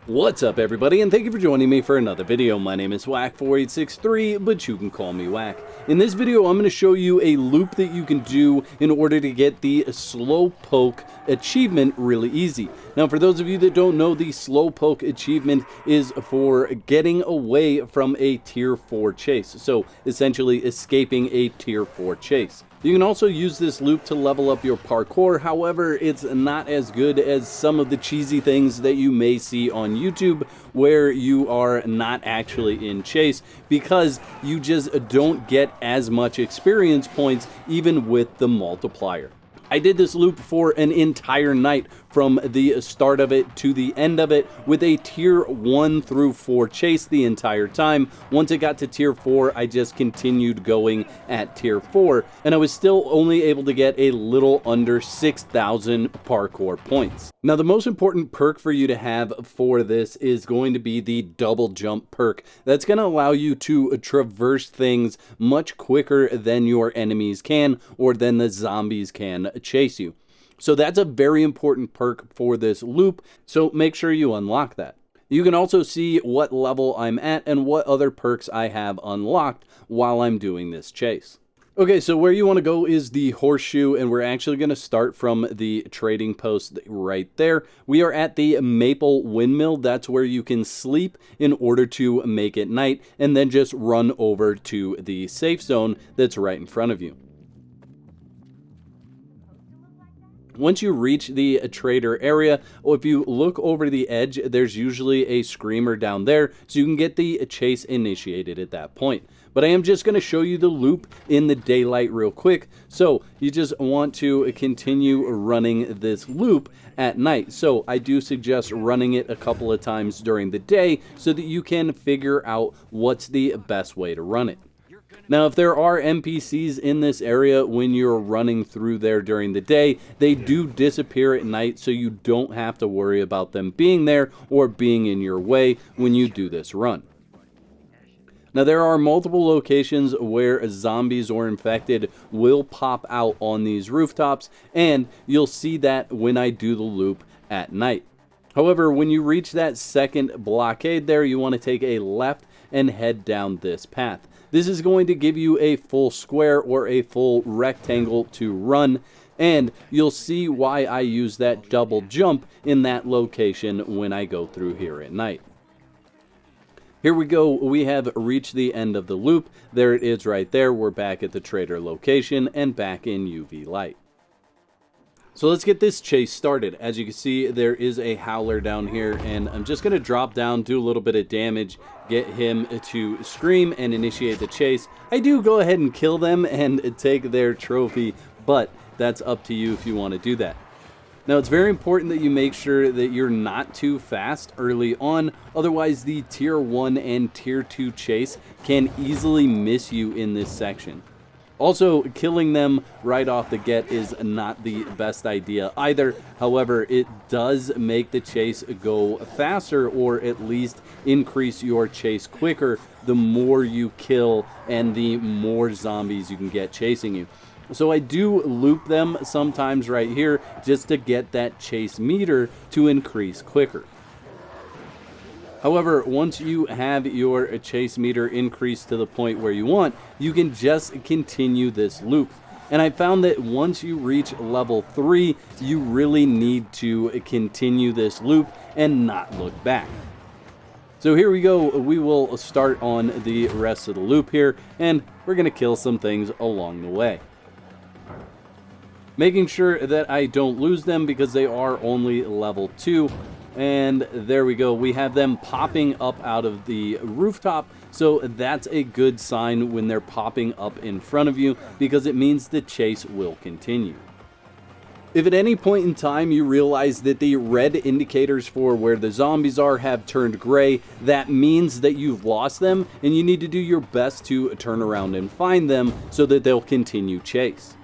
What's up everybody, and thank you for joining me for another video. My name is Whack4863, but you can call me Whack. In this video, I'm going to show you a loop that you can do in order to get the Slowpoke achievement really easy. Now, for those of you that don't know, the Slowpoke achievement is for getting away from a tier 4 chase. So, essentially escaping a tier 4 chase. You can also use this loop to level up your parkour, however, it's not as good as some of the cheesy things that you may see on YouTube where you are not actually in chase because you just don't get as much experience points even with the multiplier. I did this loop for an entire night from the start of it to the end of it with a tier 1 through 4 chase the entire time. Once it got to tier 4, I just continued going at tier 4, and I was still only able to get a little under 6,000 parkour points. Now, the most important perk for you to have for this is going to be the double jump perk. That's going to allow you to traverse things much quicker than your enemies can, or than the zombies can chase you. So that's a very important perk for this loop, so make sure you unlock that. You can also see what level I'm at and what other perks I have unlocked while I'm doing this chase. Okay, so where you want to go is the horseshoe, and we're actually going to start from the trading post right there. We are at the maple windmill. That's where you can sleep in order to make it night, and then just run over to the safe zone that's right in front of you. Once you reach the trader area, if you look over the edge, there's usually a screamer down there, so you can get the chase initiated at that point. But I am just going to show you the loop in the daylight real quick. So you just want to continue running this loop at night. So I do suggest running it a couple of times during the day so that you can figure out what's the best way to run it. Now, if there are NPCs in this area when you're running through there during the day, they do disappear at night, so you don't have to worry about them being there or being in your way when you do this run. Now, there are multiple locations where zombies or infected will pop out on these rooftops, and you'll see that when I do the loop at night. However, when you reach that second blockade there, you want to take a left and head down this path. This is going to give you a full square or a full rectangle to run, and you'll see why I use that double jump in that location when I go through here at night. Here we go, we have reached the end of the loop. There it is right there. We're back at the trader location and back in UV light. So let's get this chase started. As you can see, there is a howler down here, and I'm just going to drop down, do a little bit of damage, get him to scream and initiate the chase. I do go ahead and kill them and take their trophy, but that's up to you if you want to do that. Now, it's very important that you make sure that you're not too fast early on, otherwise the tier 1 and tier 2 chase can easily miss you in this section. Also, killing them right off the get is not the best idea either. However, it does make the chase go faster, or at least increase your chase quicker the more you kill and the more zombies you can get chasing you. So I do loop them sometimes right here just to get that chase meter to increase quicker. However, once you have your chase meter increased to the point where you want, you can just continue this loop. And I found that once you reach level 3, you really need to continue this loop and not look back. So here we go, we will start on the rest of the loop here, and we're going to kill some things along the way. Making sure that I don't lose them because they are only level 2. And there we go, we have them popping up out of the rooftop, so that's a good sign when they're popping up in front of you because it means the chase will continue. If at any point in time you realize that the red indicators for where the zombies are have turned gray, that means that you've lost them and you need to do your best to turn around and find them so that they'll continue chase.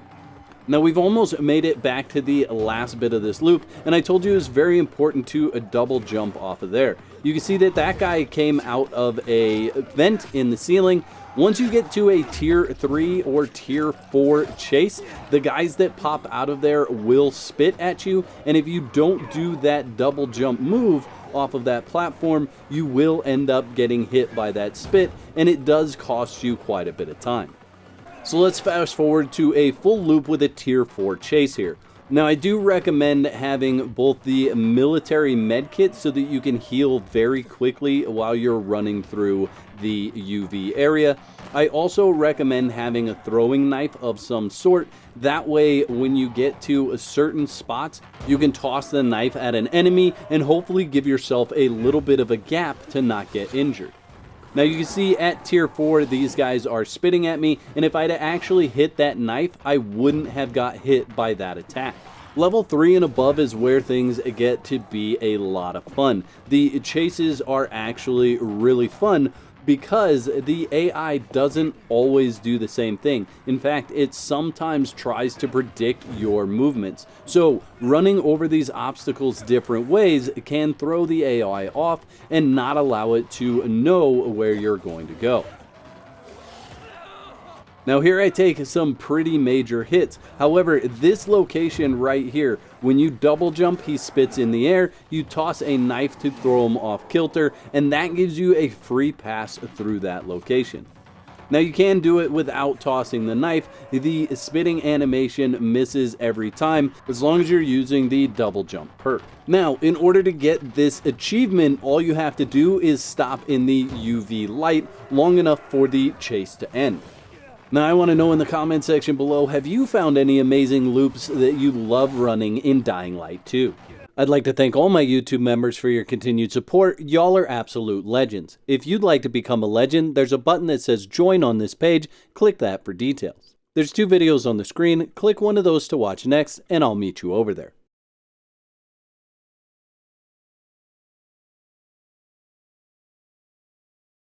Now we've almost made it back to the last bit of this loop, and I told you it was very important to double jump off of there. You can see that that guy came out of a vent in the ceiling. Once you get to a tier 3 or tier 4 chase, the guys that pop out of there will spit at you, and if you don't do that double jump move off of that platform, you will end up getting hit by that spit, and it does cost you quite a bit of time. So let's fast forward to a full loop with a tier 4 chase here. Now I do recommend having both the military med kit so that you can heal very quickly while you're running through the UV area. I also recommend having a throwing knife of some sort. That way when you get to certain spots, you can toss the knife at an enemy and hopefully give yourself a little bit of a gap to not get injured. Now you can see at tier 4, these guys are spitting at me, and if I'd actually hit that knife, I wouldn't have got hit by that attack. Level 3 and above is where things get to be a lot of fun. The chases are actually really fun because the AI doesn't always do the same thing. In fact, it sometimes tries to predict your movements. So running over these obstacles different ways can throw the AI off and not allow it to know where you're going to go. Now here I take some pretty major hits. However, this location right here, when you double jump, he spits in the air, you toss a knife to throw him off kilter, and that gives you a free pass through that location. Now you can do it without tossing the knife. The spitting animation misses every time as long as you're using the double jump perk. Now, in order to get this achievement, all you have to do is stop in the UV light long enough for the chase to end. Now I want to know in the comment section below, have you found any amazing loops that you love running in Dying Light 2? I'd like to thank all my YouTube members for your continued support. Y'all are absolute legends. If you'd like to become a legend, there's a button that says join on this page. Click that for details. There's 2 videos on the screen. Click one of those to watch next, and I'll meet you over there.